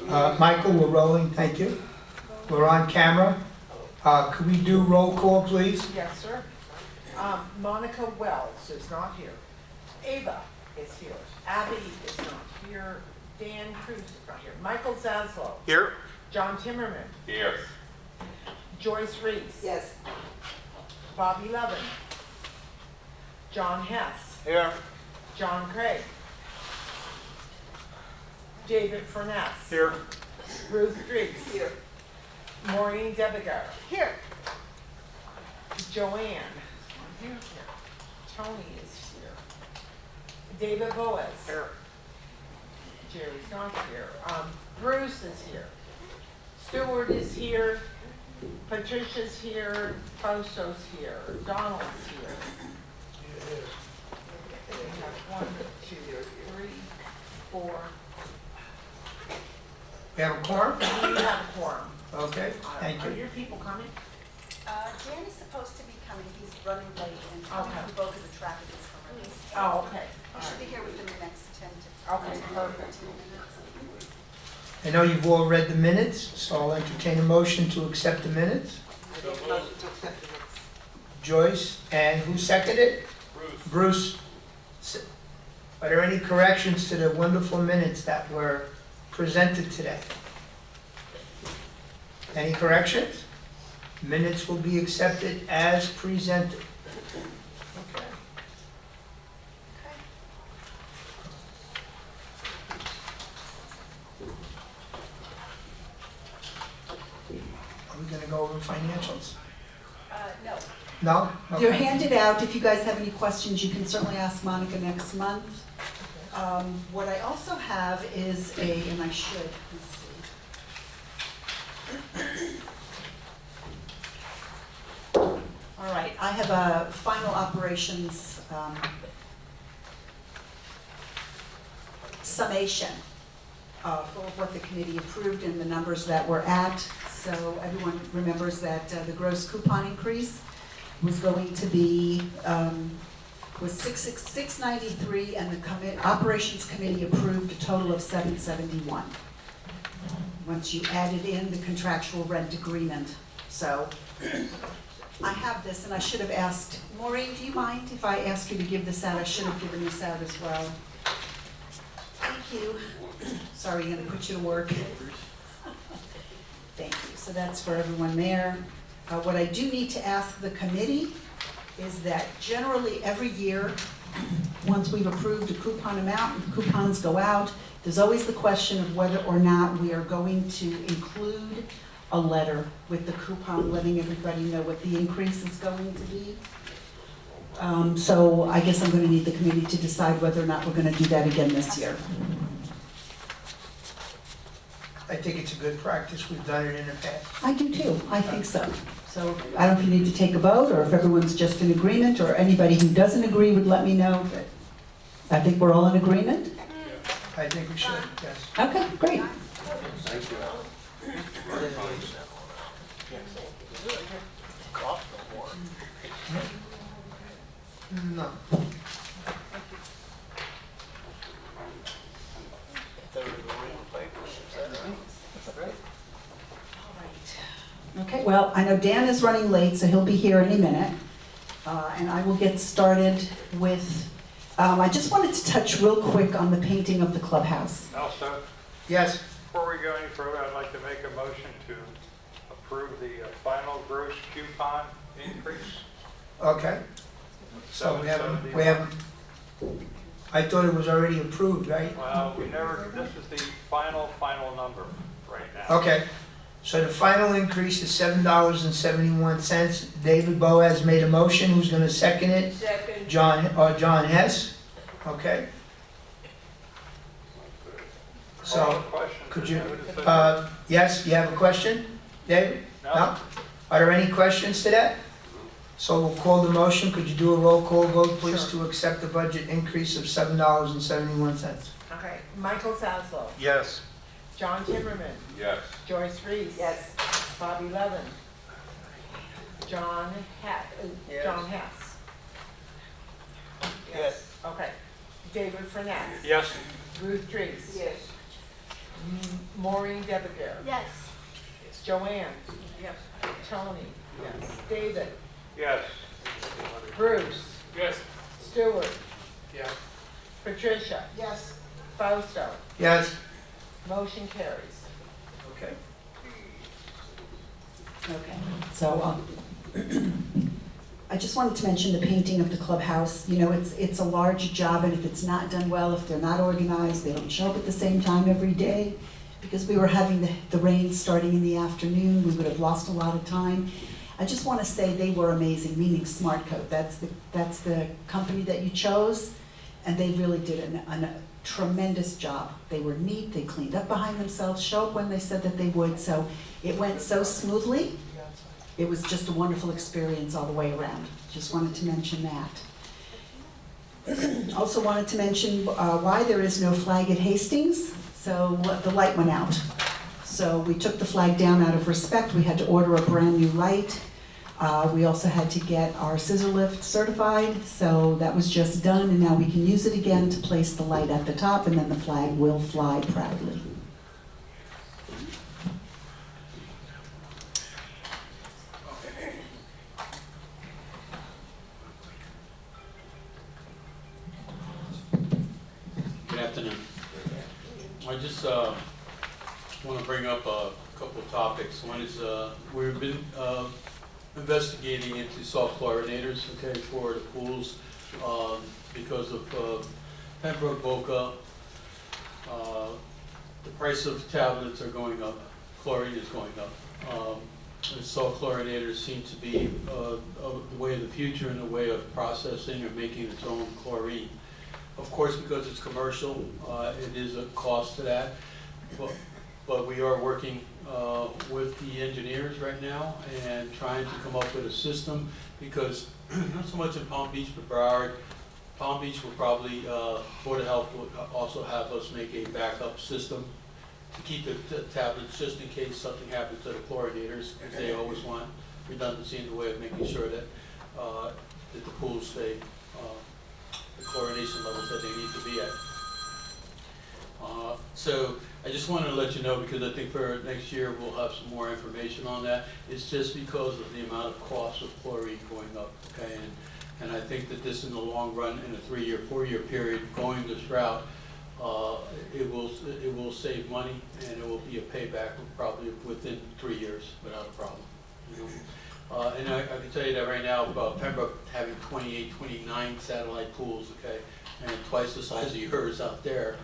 Michael, we're rolling, thank you. We're on camera. Could we do roll call, please? Yes, sir. Monica Wells is not here. Ava is here. Abby is not here. Dan Cruz is not here. Michael Zaslow. Here. John Timmerman. Here. Joyce Reese. Yes. Bobby Levin. John Hess. Here. John Craig. David Furness. Here. Ruth Dries. Here. Maureen Debigar. Here. Joanne. Here. Tony is here. David Boaz. Here. Jerry's not here. Bruce is here. Stewart is here. Patricia's here. Foso's here. Donald's here. We have 1, 2, 3, 4. We have a quorum? We have a quorum. Okay, thank Are you. your people coming? Dan is supposed to be coming, he's running late, and coming Okay. from both of the traffic is horrendous. Oh, okay. He should be here within the next 10 to Okay, 10 perfect. 15 minutes. I know you've all read the minutes, so I'll entertain a motion to accept the minutes. Joyce, and who seconded it? Bruce. Are there any corrections to the wonderful minutes that were presented today? Any corrections? Minutes will be accepted as presented. Okay. Are we gonna go over financials? No. No? They're Okay. handed out. If you guys have any questions, you can certainly ask Monica next month. What I also have is and I should, let's see. All right, I have a final operations summation of what the committee approved and the numbers that we're at. So everyone remembers that the gross coupon increase was going to be, was 693, and the operations committee approved a total of 771. Once you added in the contractual rent agreement. So I have this, and I should have asked, Maureen, do you mind if I ask you to give this out? I should have given this out as well. Thank you. Sorry, I'm gonna put you to work. Thank you. So that's for everyone there. What I do need to ask the committee is that generally every year, once we've approved a coupon amount, and coupons go out, there's always the question of whether or not we are going to include a letter with the coupon letting everybody know what the increase is going to be. So I guess I'm going to need the committee to decide whether or not we're going to do that again this year. I think it's a good practice. We've done it in the past. I do too, I think so. So I don't know if you need to take a vote, or if everyone's just in agreement, or anybody who doesn't agree would let me know, but I think we're all in agreement? I think we should, yes. Okay, great. Thank you. No. Okay, well, I know Dan is running late, so he'll be here any minute. And I will get started with, I just wanted to touch real quick on the painting of the clubhouse. Also, Yes, before we go any further, I'd like to make a motion to approve the final gross coupon increase. okay. So we have, I thought it was already approved, right? Well, this is the final number right now. Okay, so the final increase is $7.71. David Boaz made a motion. Who's gonna second it? Second. John Hess, okay. So, Question. could you, yes, you have a question, David? No? Are there any questions to that? So we'll call the motion. Could you do a roll call vote, please, to accept the budget increase of $7.71? Okay, Michael Zaslow. Yes. John Timmerman. Yes. Joyce Reese. Yes. Bobby Levin. John Hess. Yes. John Hess. Yes. Okay. David Furness. Yes. Ruth Dries. Yes. Maureen Debegar. Yes. Joanne. Yes. Tony. Yes. David. Yes. Bruce. Yes. Stuart. Yes. Patricia. Yes. Fausto. Yes. Motion carries. Okay. Okay, so, I just wanted to mention the painting of the clubhouse. You know, it's a large job, and if it's not done well, if they're not organized, they don't show up at the same time every day. Because we were having the rain starting in the afternoon, we would have lost a lot of time. I just want to say they were amazing, meaning Smart Coat. That's the company that you chose, and they really did a tremendous job. They were neat, they cleaned up behind themselves, show up when they said that they would, so it went so smoothly. It was just a wonderful experience all the way around. Just wanted to mention that. Also wanted to mention why there is no flag at Hastings. So the light went out. So we took the flag down out of respect. We had to order a brand new light. We also had to get our scissor lift certified. So that was just done, and now we can use it again to place the light at the top, and then the flag will fly proudly. Good afternoon. I just want to bring up a couple of topics. One is we've been investigating into salt chlorinators, okay, for the pools because of Pembroke Boca. The price of tablets are going up. Chlorine is going up. The salt chlorinators seem to be the way of the future in the way of processing or making its own chlorine. Of course, because it's commercial, it is a cost to that, but we are working with the engineers right now and trying to come up with a system, because not so much in Palm Beach, but Broward. Palm Beach will probably, Board of Health will also have us make a backup system to keep the tablets just in case something happens to the chlorinators, because they always want redundancy in the way of making sure that that the pools stay the chlorination levels that they need to be at. So I just wanted to let you know, because I think for next year we'll have some more information on that. It's just because of the amount of cost of chlorine going up, okay? And I think that this, in the long run, in a 3-year, 4-year period, going this route, it will save money, and it will be a payback probably within 3 years without a problem. You know? And I can tell you that right now, Pembroke having 28, 29 satellite pools, okay, and twice the size of yours out there.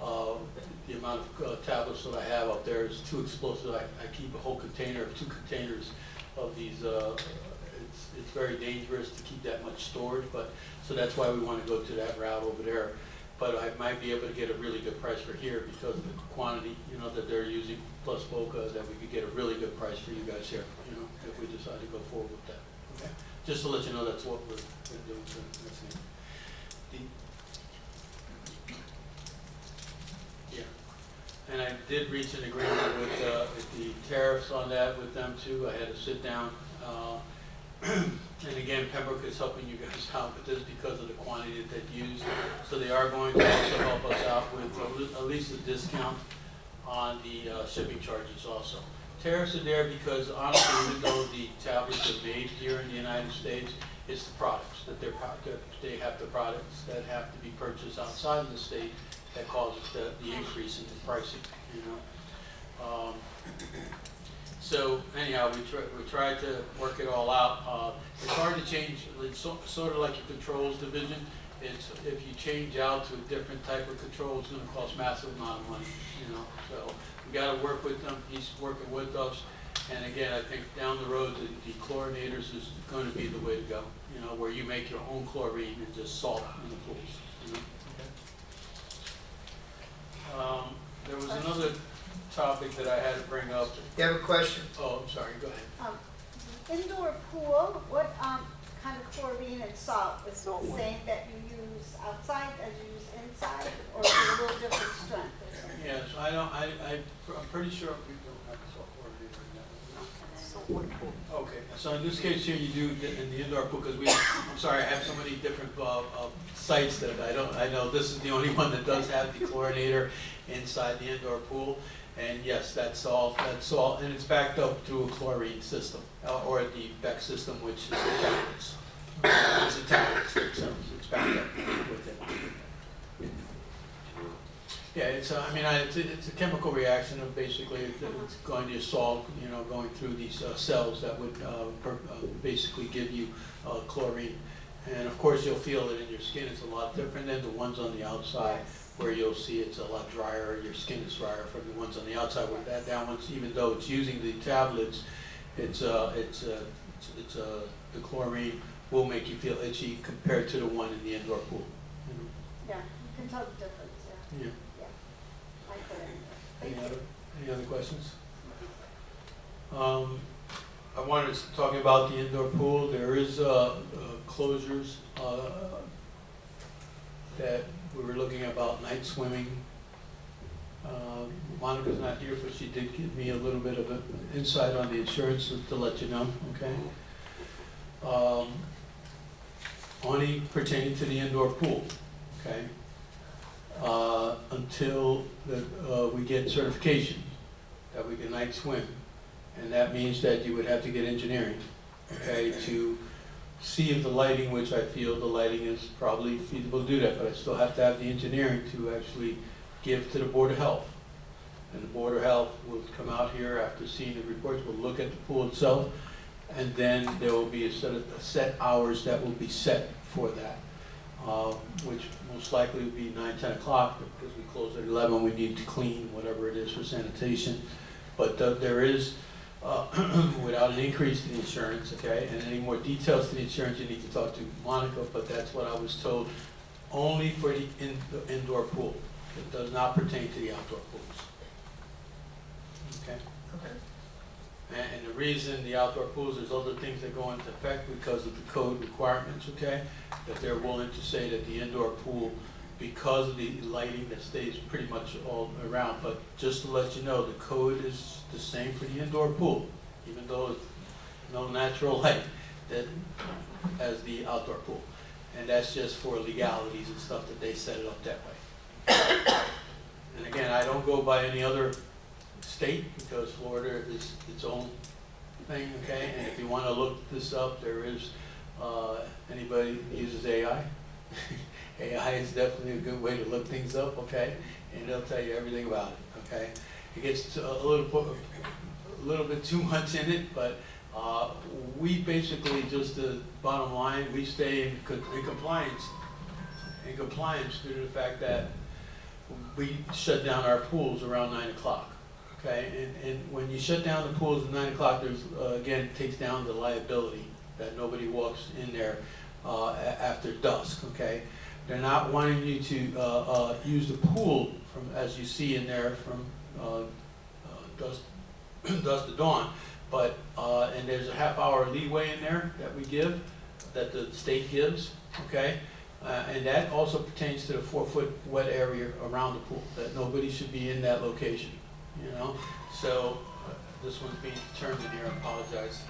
The amount of tablets that I have up there is too explosive. I keep a whole container, 2 containers of these. It's very dangerous to keep that much stored, but so that's why we want to go to that route over there. But I might be able to get a really good price for here because of the quantity, you know, that they're using, plus Boca, that we could get a really good price for you guys here, you know, if we decide to go forward with that. Okay? Just to let you know, that's what we're doing. Yeah. And I did reach an agreement with the tariffs on that with them too. I had to sit down. And again, Pembroke is helping you guys out with this because of the quantity that they've used. So they are going to also help us out with at least a discount on the shipping charges also. Tariffs are there because honestly, even though the tablets are made here in the United States, it's the products that they have the products that have to be purchased outside of the state that causes the increase in the pricing, you know. So anyhow, we tried to work it all out. It's hard to change. It's sort of like a controls division. It's if you change out to a different type of control, it's going to cost massive amount of money. You know, so we got to work with them. He's working with us. And again, I think down the road, the chlorinators is going to be the way to go. You know, where you make your own chlorine and just salt in the pools. You know? Okay. There was another topic that I had to bring up. You have a question? Oh, I'm sorry, go ahead. Indoor pool, what kind of chlorine and salt? Is it the same that you use outside as you use inside, or is it a little different strength or something? Yes, I'm pretty sure we don't have salt chlorinator in that. Okay, so in this case here, you do in the indoor pool, because I'm sorry, I have so many different sites that I know this is the only one that does have the chlorinator inside the indoor pool. And yes, that's all, and it's backed up through a chlorine system, or the Beck system, which is the tablets. It's a tablet, so it's backed up with it. Yeah, it's a chemical reaction of basically it's going to solve, going through these cells that would basically give you chlorine. And of course, you'll feel it in your skin. It's a lot different than the ones on the outside, where you'll see it's a lot drier. Your skin is drier from the ones on the outside. With that one's, even though it's using the tablets, the chlorine will make you feel itchy compared to the one in the indoor pool. Yeah, you can tell the difference, yeah. Yeah. I put it in there. Any other questions? I wanted to talk about the indoor pool. There is closures that we were looking about night swimming. Monica's not here, but she did give me a little bit of an insight on the insurance to let you know, okay? Only pertaining to the indoor pool, okay? Until we get certification that we can night swim. And that means that you would have to get engineering, okay, to see if the lighting, which I feel the lighting is probably feasible to do that, but I still have to have the engineering to actually give to the Board of Health. And the Board of Health will come out here after seeing the reports, will look at the pool itself, and then there will be a set hours that will be set for that, which most likely would be 9, 10 o'clock, because we close at 11, we need to clean whatever it is for sanitation. But there is, without an increase in the insurance, okay, and any more details to the insurance, you need to talk to Monica, but that's what I was told, only for the indoor pool. It does not pertain to the outdoor pools. Okay? Okay. And the reason the outdoor pools, there's other things that go into effect because of the code requirements, okay? That they're willing to say that the indoor pool, because of the lighting that stays pretty much all around, but just to let you know, the code is the same for the indoor pool, even though it's no natural light as the outdoor pool. And that's just for legalities and stuff that they set it up that way. And again, I don't go by any other state because Florida is its own thing, okay? And if you want to look this up, there is, anybody uses AI? AI is definitely a good way to look things up, okay? And it'll tell you everything about it, okay? It gets a little bit too much in it, but we basically, just the bottom line, we stay in compliance due to the fact that we shut down our pools around 9 o'clock, okay? And when you shut down the pools at 9 o'clock, there's, again, it takes down the liability that nobody walks in there after dusk, okay? They're not wanting you to use the pool from, as you see in there, from dusk to dawn. But, and there's a half-hour leeway in there that we give, that the state gives, okay? And that also pertains to the 4-foot wet area around the pool, that nobody should be in that location, you know? So this one's being determined here, I apologize.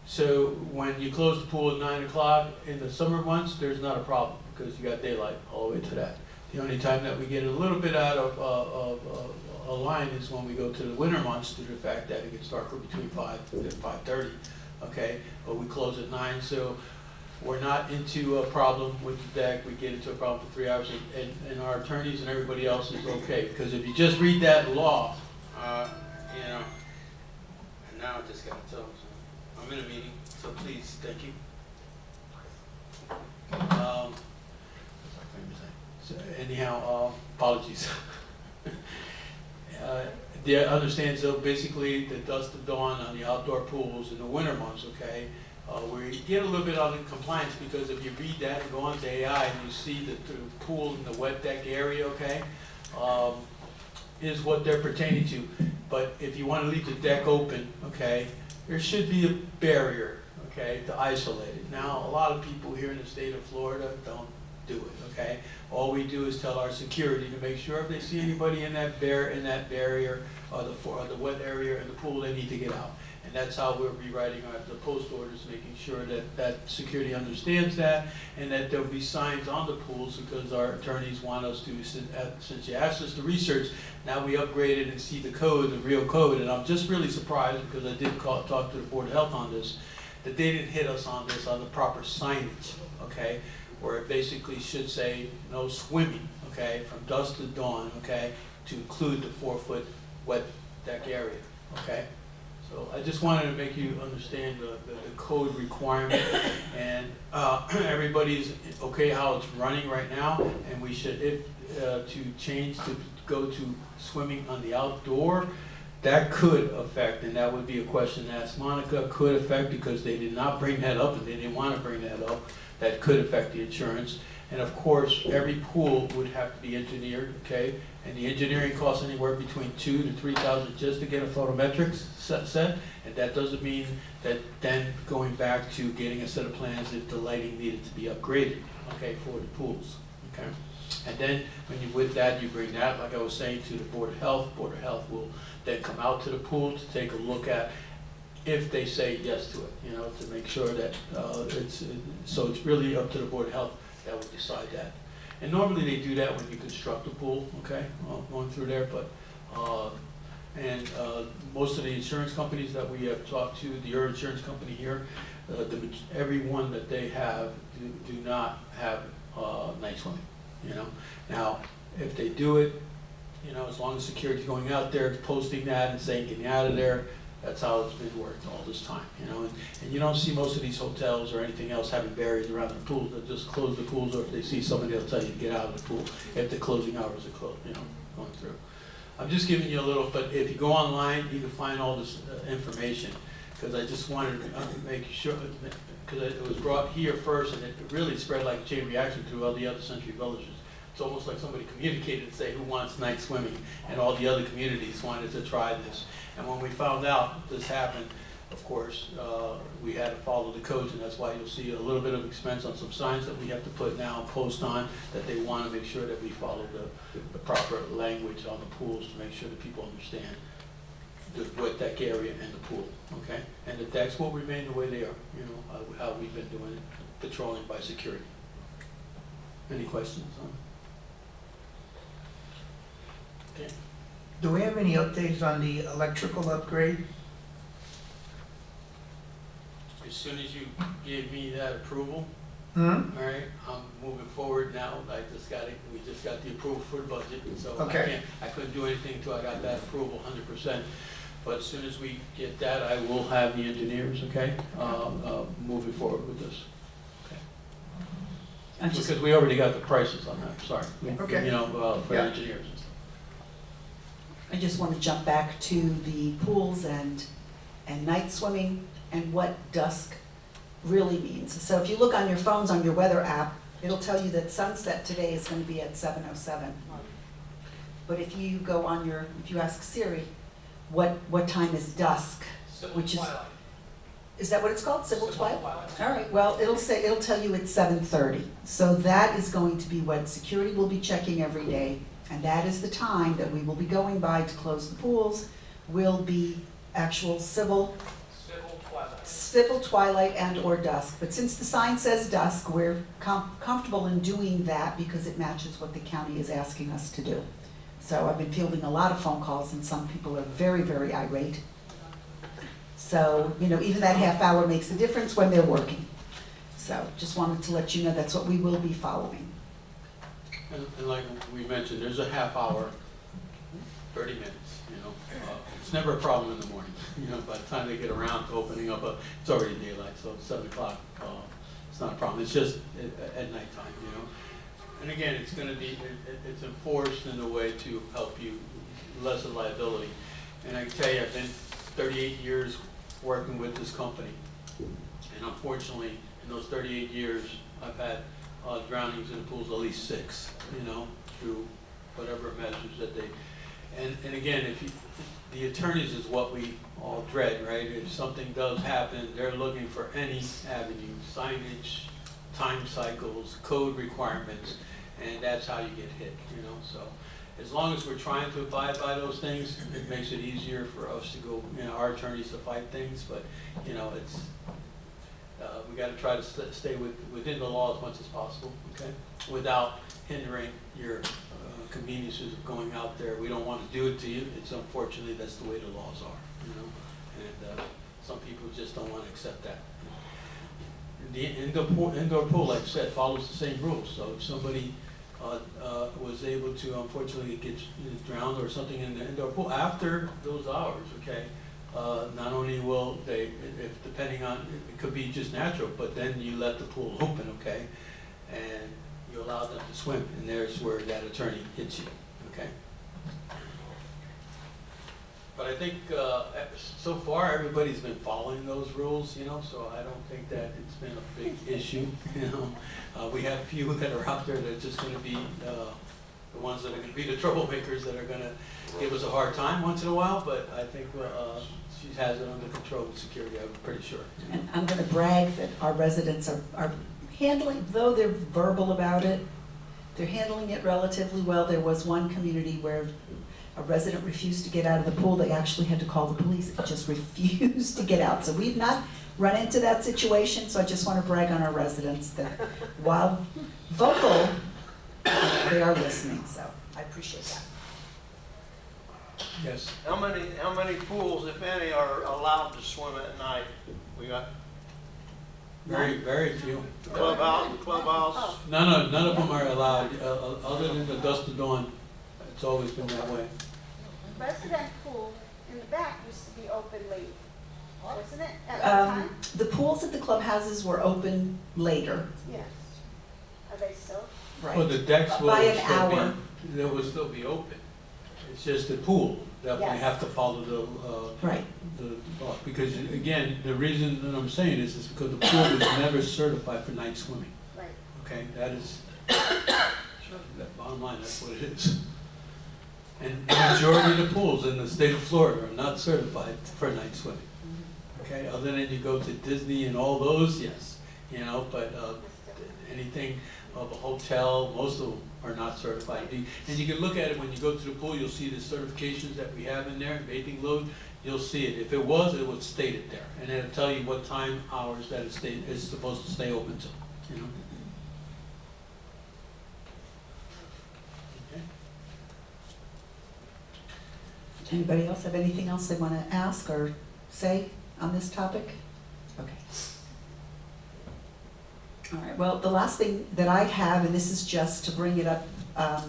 So when you close the pool at 9 o'clock in the summer months, there's not a problem because you got daylight all the way to that. The only time that we get a little bit out of a line is when we go to the winter months due to the fact that it gets darker between 5 and 5:30, okay? But we close at 9, so we're not into a problem with the deck. We get into a problem for 3 hours, and our attorneys and everybody else is okay. Because if you just read that law, you know, and now I just got to tell them. I'm in a meeting, so please, thank you. So anyhow, apologies. Understand, so basically the dusk to dawn on the outdoor pools in the winter months, okay? We get a little bit on the compliance because if you read that and go on to AI and you see the pool in the wet deck area, okay? Is what they're pertaining to. But if you want to leave the deck open, okay, there should be a barrier, okay, to isolate it. Now, a lot of people here in the state of Florida don't do it, okay? All we do is tell our security to make sure if they see anybody in that barrier, or the wet area in the pool, they need to get out. And that's how we're rewriting the post orders, making sure that security understands that, and that there'll be signs on the pools, because our attorneys want us to, since you asked us to research, now we upgraded and see the code, the real code, and I'm just really surprised, because I did talk to the Board of Health on this, that they didn't hit us on this, on the proper signage, okay? Where it basically should say no swimming, okay, from dusk to dawn, okay, to include the 4-foot wet deck area, okay? So I just wanted to make you understand the code requirement, and everybody's okay how it's running right now, and we should, to change to go to swimming on the outdoor, that could affect, and that would be a question to ask Monica, could affect, because they did not bring that up, and they didn't want to bring that up, that could affect the insurance. And of course, every pool would have to be engineered, okay? And the engineering costs anywhere between $2,000 to $3,000 just to get a photometrics set. And that doesn't mean that then going back to getting a set of plans if the lighting needed to be upgraded, okay, for the pools, okay? And then when you, with that, you bring that, like I was saying, to the Board of Health. Board of Health will then come out to the pool to take a look at if they say yes to it, you know, to make sure that so it's really up to the Board of Health that would decide that. And normally they do that when you construct a pool, okay, going through there, but, most of the insurance companies that we have talked to, your insurance company here, every one that they have do not have night swimming, you know. Now, if they do it, you know, as long as security's going out there, posting that and saying, get out of there, that's how it's been worked all this time, you know. And you don't see most of these hotels or anything else having barriers around their pools. They'll just close the pools, or if they see somebody, they'll tell you to get out of the pool if the closing hours are closed, you know, going through. I'm just giving you a little, but if you go online, you can find all this information, because I just wanted to make sure, because it was brought here first, and it really spread like a chain reaction through all the other Century Villages. It's almost like somebody communicated and say who wants night swimming, and all the other communities wanted to try this. And when we found out this happened, of course, we had to follow the codes, and that's why you'll see a little bit of expense on some signs that we have to put now and post on, that they want to make sure that we follow the proper language on the pools to make sure that people understand the wet deck area and the pool, okay? And the decks will remain the way they are, you know, how we've been doing it, patrolling by security. Any questions on? Okay. Do we have any updates on the electrical upgrade? As soon as you gave me that approval, Hmm? all right, I'm moving forward now. We just got the approval for the budget, so Okay. I couldn't do anything until I got that approval 100%. But as soon as we get that, I will have the engineers, okay, moving forward with this. I'm just, Because we already got the prices on that, sorry. Okay. You know, for Yeah. engineers and stuff. I just want to jump back to the pools and night swimming and what dusk really means. So if you look on your phones, on your weather app, it'll tell you that sunset today is going to be at 7:07. But if you go on if you ask Siri, what time is dusk? Which is that what it's called? Civil twilight? All right, well, it'll tell you it's 7:30. So that is going to be what security will be checking every day. And that is the time that we will be going by to close the pools, will be actual civil twilight and or dusk. But since the sign says dusk, we're comfortable in doing that because it matches what the county is asking us to do. So I've been fielding a lot of phone calls, and some people are very, very irate. So, you know, even that half hour makes a difference when they're working. So just wanted to let you know that's what we will be following. And like we mentioned, there's a half hour, 30 minutes, you know. It's never a problem in the morning, you know. By the time they get around to opening up, it's already daylight, so it's 7 o'clock. It's not a problem. It's just at nighttime, you know. And again, it's going to be, it's enforced in a way to help you lessen liability. And I can tell you, I've been 38 years working with this company. And unfortunately, in those 38 years, I've had drownings in the pools, at least 6, you know, through whatever measures that they, and again, the attorneys is what we all dread, right? If something does happen, they're looking for any avenue, signage, time cycles, code requirements, and that's how you get hit, you know, so. As long as we're trying to abide by those things, it makes it easier for us to go, you know, our attorneys to fight things, but, you know, it's, we gotta try to stay within the law as much as possible, okay? Without hindering your conveniences of going out there. We don't wanna do it to you, it's unfortunately, that's the way the laws are, you know? And some people just don't wanna accept that. The indoor pool, like I said, follows the same rules, so if somebody was able to unfortunately get drowned or something in the indoor pool after those hours, okay? Not only will they, if depending on, it could be just natural, but then you let the pool open, okay? And you allow them to swim, and there's where that attorney hits you, okay? But I think so far everybody's been following those rules, you know, so I don't think that it's been a big issue, you know. We have a few that are out there that are just gonna be the ones that are gonna be the troublemakers that are gonna give us a hard time once in a while, but I think she has it under control with security, I'm pretty sure. You know? And I'm gonna brag that our residents are handling, though they're verbal about it, they're handling it relatively well. There was one community where a resident refused to get out of the pool. They actually had to call the police. He just refused to get out. So we've not run into that situation, so I just want to brag on our residents that while vocal, they are listening, so I appreciate that. Yes. How many pools, if any, are allowed to swim at night? We got Very few. clubhouse. None of them are allowed, other than the dusk to dawn. It's always been that way. Resident pool in the back used to be open late, wasn't it, at the Um, time? the pools at the clubhouses were open later, Yes. Are they still? right? Well, the decks will By an still hour. be, they will still be open. It's just the pool that we Yes. have to follow the Right. law. Because again, the reason that I'm saying this is because the pool was never certified for night swimming. Right. Okay, that is, that bottom line, that's what it is. And the majority of the pools in the state of Florida are not certified for night swimming. Okay, other than you go to Disney and all those, yes, you know, but anything of a hotel, most of them are not certified. And you can look at it when you go to the pool, you'll see the certifications that we have in there, bathing load, you'll see it. If it was, it would state it there, and it'll tell you what time, hours that it's supposed to stay open till, you know? Okay. Anybody else have anything else they want to ask or say on this topic? Okay. All right, well, the last thing that I have, and this is just to bring it up, I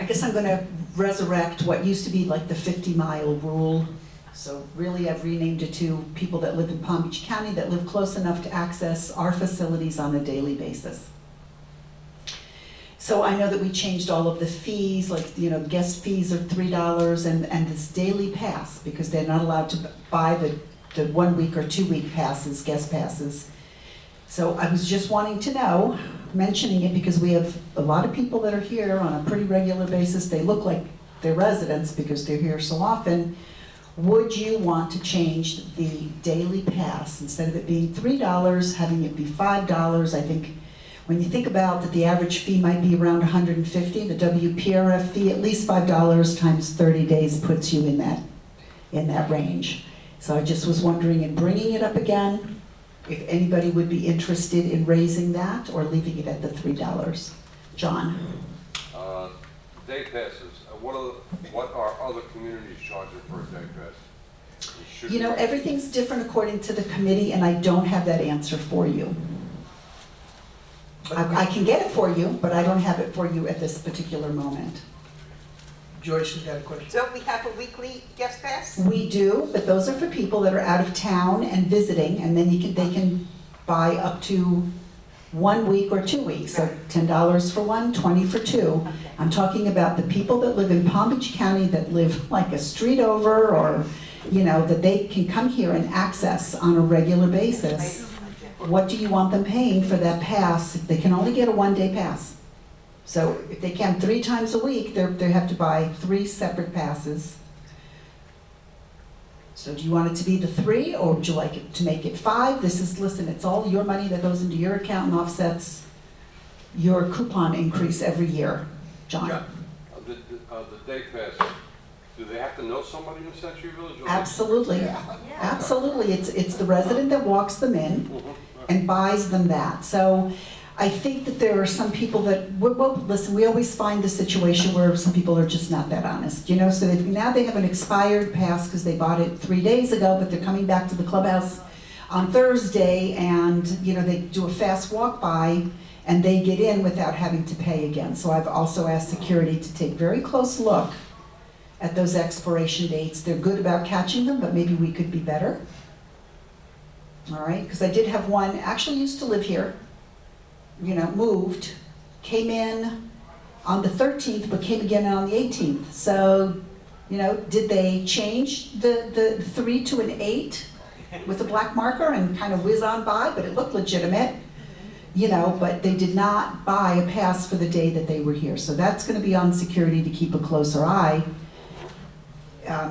guess I'm going to resurrect what used to be like the 50-mile rule. So really, I've renamed it to people that live in Palm Beach County that live close enough to access our facilities on a daily basis. So I know that we changed all of the fees, like, you know, guest fees are $3 and this daily pass, because they're not allowed to buy the 1 week or 2 week passes, guest passes. So I was just wanting to know, mentioning it because we have a lot of people that are here on a pretty regular basis. They look like they're residents because they're here so often. Would you want to change the daily pass, instead of it being $3, having it be $5? I think when you think about that the average fee might be around $150, the WPRF fee, at least $5 times 30 days puts you in that range. So I just was wondering, in bringing it up again, if anybody would be interested in raising that or leaving it at the $3. John? Day passes, what are other communities charging for a day pass? You know, everything's different according to the committee, and I don't have that answer for you. I can get it for you, but I don't have it for you at this particular moment. Joyce has got a question. Don't we have a weekly guest pass? We do, but those are for people that are out of town and visiting, and then they can buy up to 1 week or 2 weeks, so $10 for one, $20 for two. I'm talking about the people that live in Palm Beach County that live like a street over, or, you know, that they can come here and access on a regular basis. What do you want them paying for that pass? They can only get a 1-day pass. So if they come 3 times a week, they have to buy 3 separate passes. So do you want it to be the 3, or would you like it to make it 5? Listen, it's all your money that goes into your account and offsets your coupon increase every year. John? John. The day pass, do they have to know somebody in Century Village? or- Absolutely. Absolutely. It's the resident that walks them in Mhm. and buys them that. So I think that there are some people that, well, listen, we always find the situation where some people are just not that honest, you know? So now they have an expired pass because they bought it 3 days ago, but they're coming back to the clubhouse on Thursday, and, you know, they do a fast walk by and they get in without having to pay again. So I've also asked security to take very close look at those expiration dates. They're good about catching them, but maybe we could be better. All right, because I did have one, actually used to live here, you know, moved, came in on the 13th, but came again on the 18th. So, you know, did they change the 3 to an 8 with a black marker and kind of whiz on by, but it looked legitimate, you know, but they did not buy a pass for the day that they were here. So that's going to be on security to keep a closer eye.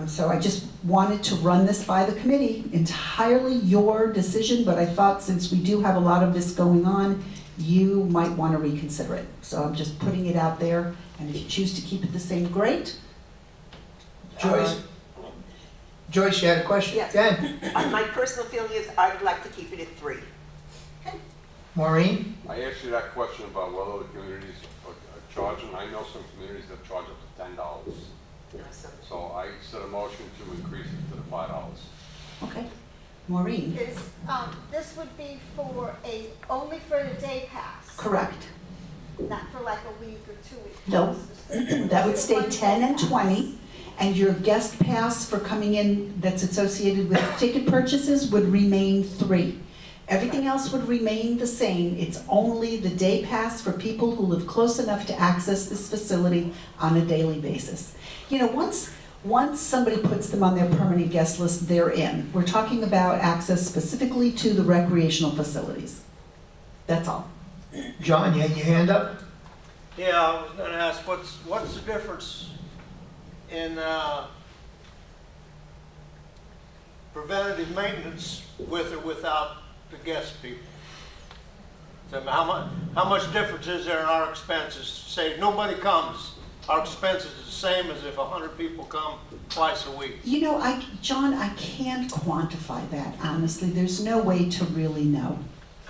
So I just wanted to run this by the committee, entirely your decision, but I thought since we do have a lot of this going on, you might want to reconsider it. So I'm just putting it out there, and if you choose to keep it the same, great. Joyce? Joyce, you had a question? Yes. Go ahead. My personal feeling is I would like to keep it at 3. Maureen? I asked you that question about what other communities are charging. I know some communities that charge up to $10. So I set a motion to increase it to the $5. Okay. Maureen? This would be only for a day pass, Correct. not for like a week or 2 weeks. No. That would stay One 10 and day pass. 20, and your guest pass for coming in that's associated with ticket purchases would remain 3. Everything else would remain the same. It's only the day pass for people who live close enough to access this facility on a daily basis. You know, once somebody puts them on their permanent guest list, they're in. We're talking about access specifically to the recreational facilities. That's all. John, you had your hand up? Yeah, I was gonna ask, what's the difference in preventative maintenance with or without the guest people? So how much difference is there in our expenses? Say nobody comes, our expenses is the same as if 100 people come twice a week. You know, John, I can't quantify that, honestly. There's no way to really know.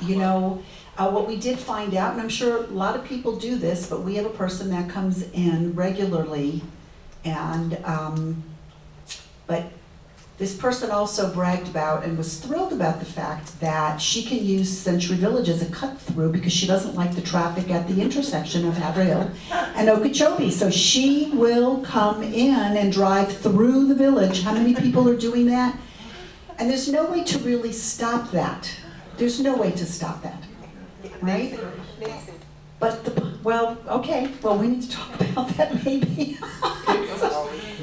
You know, what we did find out, and I'm sure a lot of people do this, but we have a person that comes in regularly, and, but this person also bragged about and was thrilled about the fact that she can use Century Village as a cut-through because she doesn't like the traffic at the intersection of Haverhill and Okeechobee. So she will come in and drive through the village. How many people are doing that? And there's no way to really stop that. There's no way to stop that, right? Amazing. But well, okay, well, we need to talk about that maybe.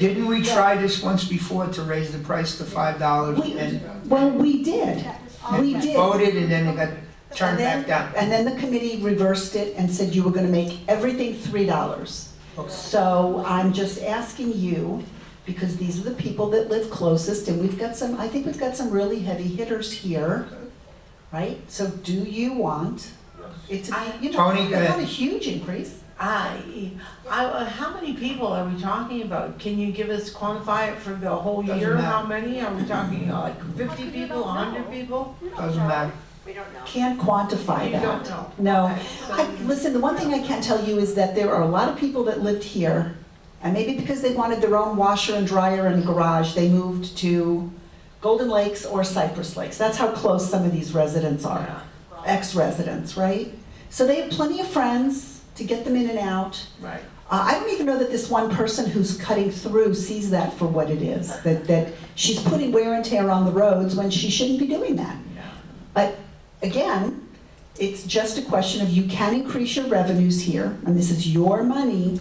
Didn't we try this once before to raise the price to $5 and Well, we did. We did. voted and then it got turned back down? And then the committee reversed it and said you were gonna make everything $3. Okay. So I'm just asking you, because these are the people that live closest, and I think we've got some really heavy hitters here, right? So do you want it to be, you know, Tony, go that's not ahead. a huge increase. How many people are we talking about? Can you give us, quantify it for the whole Doesn't year? matter. How many? Are we talking like 50 you people, don't 100 know? people? Doesn't matter. We don't know. Can't quantify You that. don't know. No. Okay, so- Listen, the one thing I can tell you is that there are a lot of people that lived here, and maybe because they wanted their own washer and dryer and garage, they moved to Golden Lakes or Cypress Lakes. That's how close some of these residents are, Yeah, ex-residents, right? So they have plenty of friends to get them in and out. right. I don't even know that this one person who's cutting through sees that for what it is, that she's putting wear and tear on the roads when she shouldn't be doing that. Yeah. But again, it's just a question of you can increase your revenues here, and this is your money.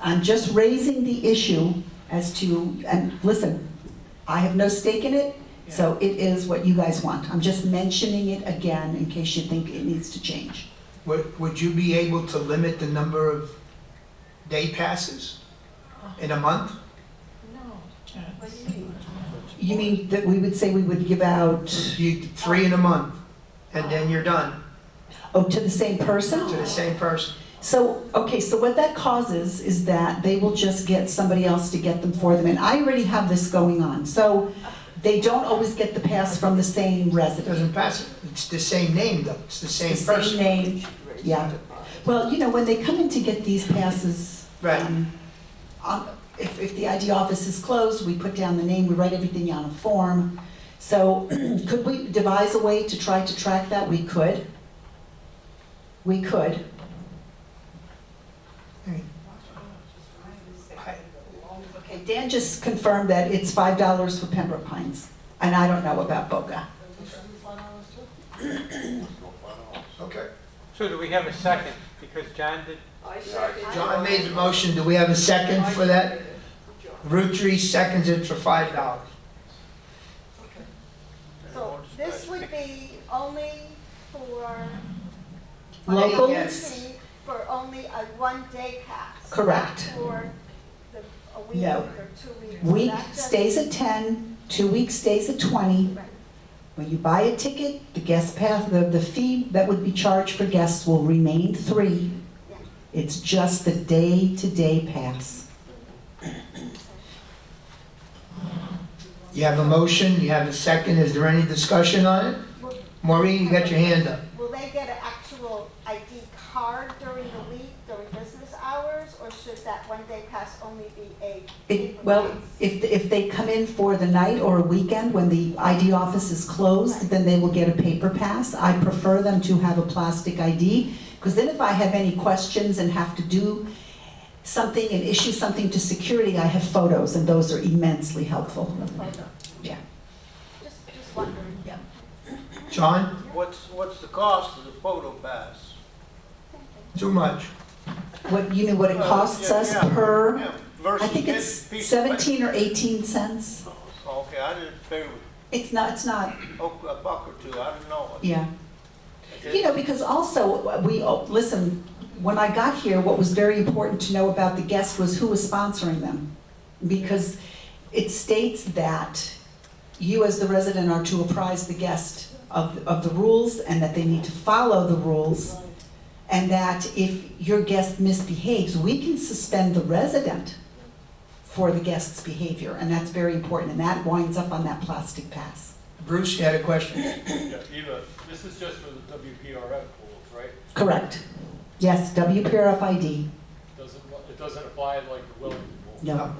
I'm just raising the issue as to, and listen, I have no stake in it, so it is what you guys want. I'm just mentioning it again in case you think it needs to change. Would you be able to limit the number of day passes in a month? No. What do you mean? You mean that we would say we would give out, You, 3 in a month, and then you're done, oh, to the same person? to the same person. So, okay, so what that causes is that they will just get somebody else to get them for them, and I already have this going on. So they don't always get the pass from the same It resident. doesn't pass it. It's the same name, though. It's the same The same person. name, yeah. Well, you know, when they come in to get these passes, Right. if the ID office is closed, we put down the name, we write everything on a form. So could we devise a way to try to track that? We could. We could. Okay, Dan just confirmed that it's $5 for Pembroke Pines, and I don't know about Boca. Okay. So do we have a second? Because John did, John made the motion. Do we have a second for that? Rutary seconds it for $5. So this would be only for. Local? Yes. For only a 1-day pass. Correct. Not for a week No. or 2 weeks. Week That just- stays at 10, 2 weeks stays at 20. Right. When you buy a ticket, the guest pass, the fee that would be charged for guests will remain 3. Yeah. It's just the day-to-day pass. You have a motion, you have a second. Is there any discussion on it? Maureen, you got your hand up. Will they get an actual ID card during the week, during business hours, or should that 1-day pass only be a paper Well, pass? if they come in for the night or a weekend when the ID office is closed, then they will get a paper pass. I prefer them to have a plastic ID, because then if I have any questions and have to do something and issue something to security, I have photos, and those are immensely helpful. The photo. Yeah. Just wondering. Yeah. John, What's the cost of the photo pass? too much. What, you know what it costs us Yeah, per, yeah, I versus think getting it's a piece of paper. 17 or 18 cents. Okay, I didn't figure, It's not, a buck or two, I didn't know. yeah. You know, because also, listen, when I got here, what was very important to know about the guests was who was sponsoring them. Because it states that you as the resident are to apprise the guest of the rules, and that they need to follow the rules, and that if your guest misbehaves, we can suspend the resident for the guest's behavior, and that's very important, and that winds up on that plastic pass. Bruce, you had a question? Yeah, Eva, this is just for the WPRF pools, right? Correct. Yes, WPRF ID. It doesn't apply like the Wellington pool? No.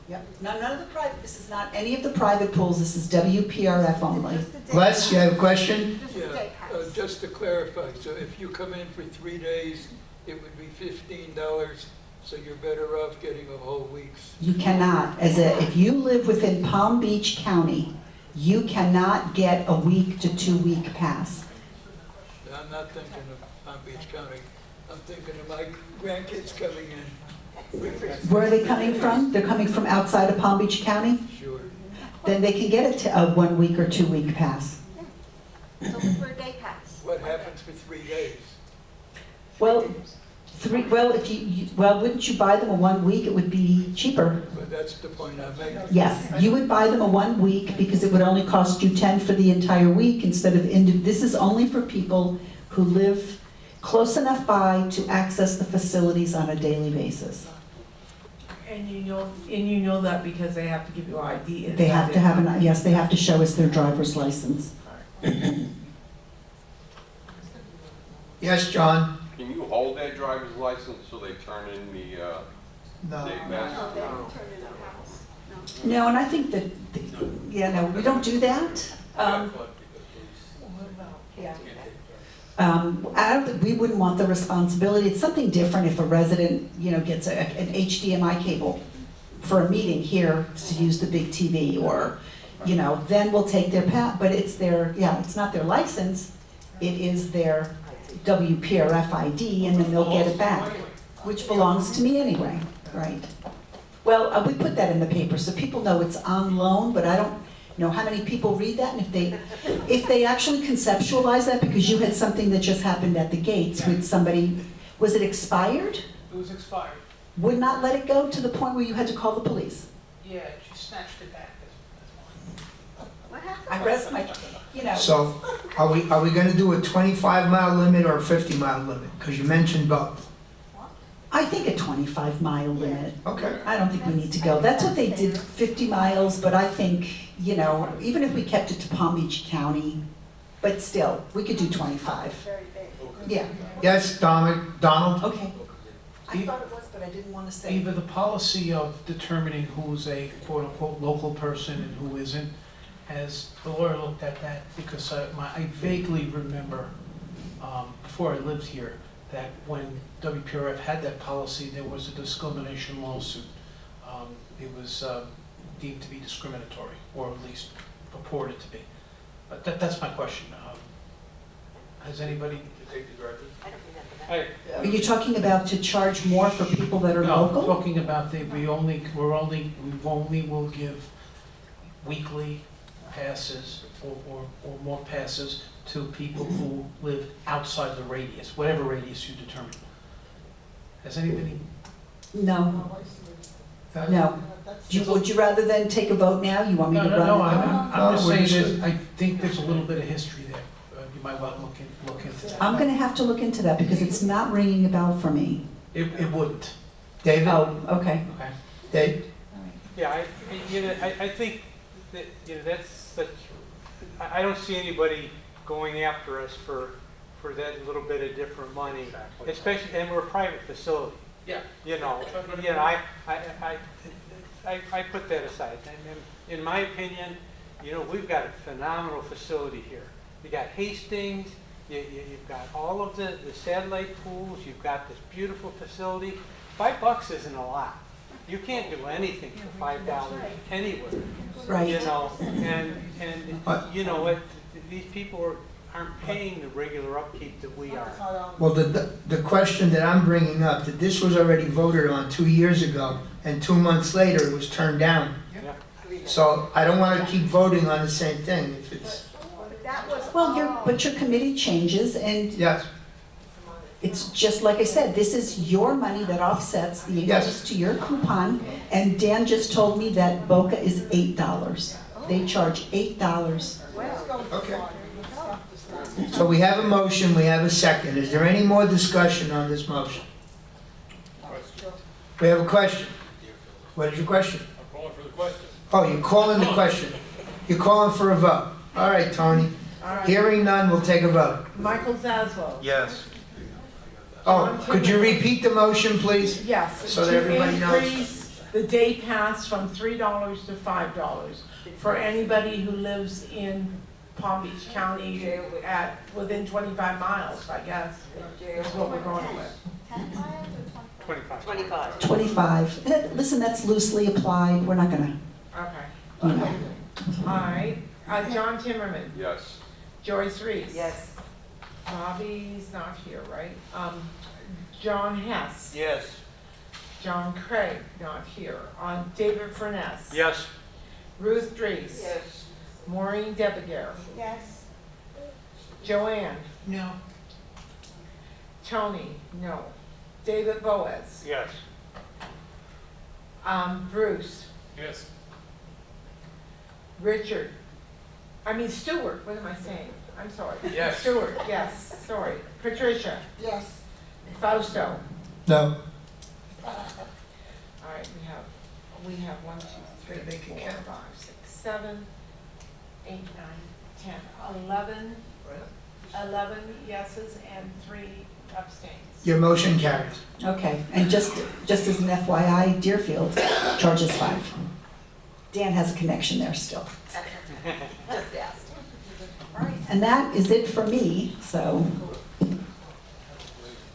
Yep. No, none of the private, this is not any of the private pools, this is WPRF only. Just a day Les, you pass. have a question? Just a day pass. Just to clarify, so if you come in for 3 days, it would be $15, so you're better off getting a whole week's. You cannot, if you live within Palm Beach County, you cannot get a week to 2 week pass. I'm not thinking of Palm Beach County, I'm thinking of my grandkids coming in. Where are they coming from? They're coming from outside of Palm Beach County? Sure. Then they can get a 1 week or 2 week pass. It's only for a day pass. What happens for 3 days? Well, wouldn't you buy them a 1 week? It would be cheaper. But that's the point I'm making. Yes, you would buy them a 1 week because it would only cost you 10 for the entire week instead of, this is only for people who live close enough by to access the facilities on a daily basis. And you know that because they have to give you ID. They have to have yes, they have to show us their driver's license. Yes, John? Can you hold their driver's license so they turn in the No. day pass? No, they don't turn in a pass. No. No, and I think that, no, we don't do that. Yeah. I don't think, we wouldn't want the responsibility. It's something different if a resident, gets an HDMI cable for a meeting here to use the big TV, or, then we'll take their but it's it's not their license, it is their WPRF ID, and then they'll get it back, which belongs to me anyway, right? Well, we put that in the paper, so people know it's on loan, but I don't know how many people read that, and if they actually conceptualize that, because you had something that just happened at the gates with somebody, was it expired? It was expired. Would not let it go to the point where you had to call the police? Yeah, she snatched it back. I rest my, So are we gonna do a 25-mile limit or a 50-mile limit? Because you mentioned both. I think a 25-mile limit. Okay. I don't think we need to go. That's what they did, 50 miles, but I think, even if we kept it to Palm Beach County, but still, we could do 25. Very big. Yeah, Yes, Donald? okay. I thought it was, but I didn't want to say. Eva, the policy of determining who's a quote-unquote local person and who isn't, has the lawyer looked at that? Because I vaguely remember, before I lived here, that when WPRF had that policy, there was a discrimination lawsuit. It was deemed to be discriminatory, or at least purported to be. But that's my question. Has anybody? Take the directive. I don't remember that. Are you talking about to charge more for people that are No, local? talking about we only will give weekly passes or more passes to people who live outside the radius, whatever radius you determine. Has anybody? No. No. Would you rather than take a vote now? You want me to run it? No, I'm just No, we're saying just- that I think there's a little bit of history there. You might want to look into that. I'm going to have to look into that because it's not ringing a bell for me. It wouldn't. David? Oh, okay. Okay. Dave? Yeah, I think that, that's such, I don't see anybody going after us for that little bit of different money, especially, and we're a private facility. Yeah. I put that aside. And in my opinion, we've got a phenomenal facility here. You got Hastings, you've got all of the satellite pools, you've got this beautiful facility. $5 isn't a lot. You can't do anything for $5 anywhere. Right. And you know what, these people aren't paying the regular upkeep that we are. Well, the question that I'm bringing up, that this was already voted on 2 years ago, and 2 months later it was turned down. Yeah. So I don't want to keep voting on the same thing if it's, That was Well, but your committee changes and yes. it's just like I said, this is your money that offsets the Yes. increase to your coupon. And Dan just told me that Boca is $8. They charge $8. Okay. So we have a motion, we have a second. Is there any more discussion on this motion? We have a question. What is your question? I'm calling for the question. Oh, you're calling the question. You're calling for a vote. All right, Tony. All right. Hearing none, we'll take a vote. Michael Zaslow. Yes. Oh, could you repeat the motion, please? Yes. So that everybody knows. To increase the day pass from $3 to $5 for anybody who lives in Palm Beach County at within 25 miles, I guess, is what we're going with. 10 miles or 25? 25. 25. Listen, that's loosely applied. We're not gonna, Okay. All right. John Timmerman, Yes. Joyce Reese. Yes. Bobby's not here, right? John Hess. Yes. John Craig, not here. David Furness. Yes. Ruth Dries. Yes. Maureen Debegar. Yes. Joanne. No. Tony, no. David Boaz. Yes. Bruce. Yes. Stewart, what am I saying? I'm sorry. Yes. Stewart, yes, sorry. Patricia. Yes. Fausto. No. All right, we have 1, 2, 3, They can 4, count. 5, 6, 7, 8, 9, 10, 11, 11 yeses and 3 abstains. Your motion carries. okay. And just as an FYI, Deerfield charges $5. Dan has a connection there still. Just asked. And that is it for me, so.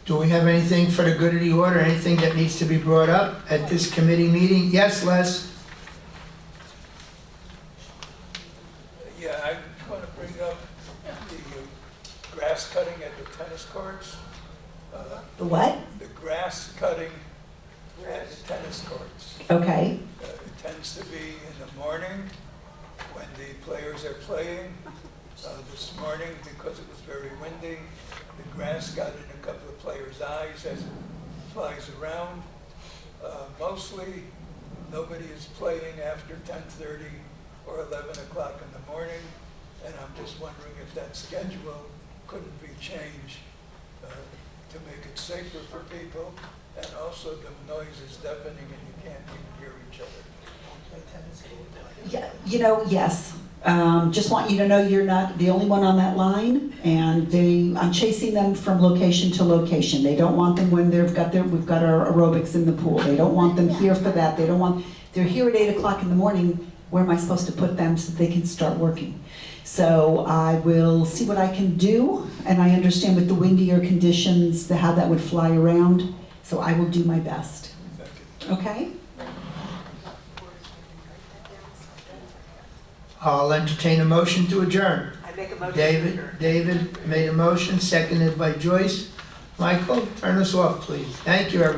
Do we have anything for the good of the order, anything that needs to be brought up at this committee meeting? Yes, Les? Yeah, I want to bring up the grass cutting at the tennis courts. The what? The grass cutting at the tennis courts. Okay. It tends to be in the morning when the players are playing. This morning, because it was very windy, the grass got in a couple of players' eyes as it flies around. Mostly, nobody is playing after 10:30 or 11 o'clock in the morning. And I'm just wondering if that schedule couldn't be changed to make it safer for people, and also the noise is deafening and you can't even hear each other. Yeah, you know, yes. Just want you to know you're not the only one on that line, and I'm chasing them from location to location. They don't want them when we've got our aerobics in the pool. They don't want them here for that. They're here at 8 o'clock in the morning. Where am I supposed to put them so they can start working? So I will see what I can do, and I understand with the windier conditions, how that would fly around. So I will do my best. Okay? I'll entertain a motion to adjourn. I make a motion to adjourn. David made a motion, seconded by Joyce. Michael, turn us off, please. Thank you, everybody.